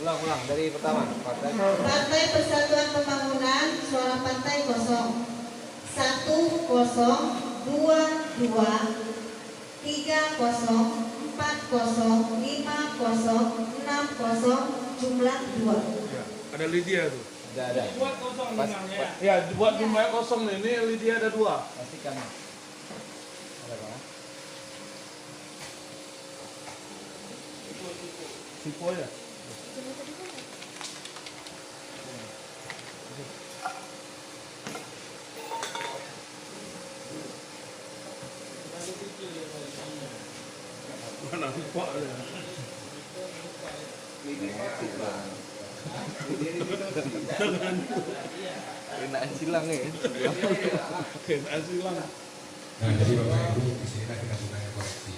Ulang dari pertama. Partai. Partai Persatuan Pembangunan suara partai kosong. 1 kosong 2 2 3 kosong 4 kosong 5 kosong 6 kosong jumlah 2. Ya, ada Lydia tuh. Ada. Buat kosong jumlahnya. Ya, buat jumlah kosong nih. Ini Lydia ada 2. Pastikan. Ada apa? Sipo ya. Mana lupa ya. Kenaan silang ya. Kenaan silang. Nah, jadi Bapak Ibu di sini kita sudah koreksi.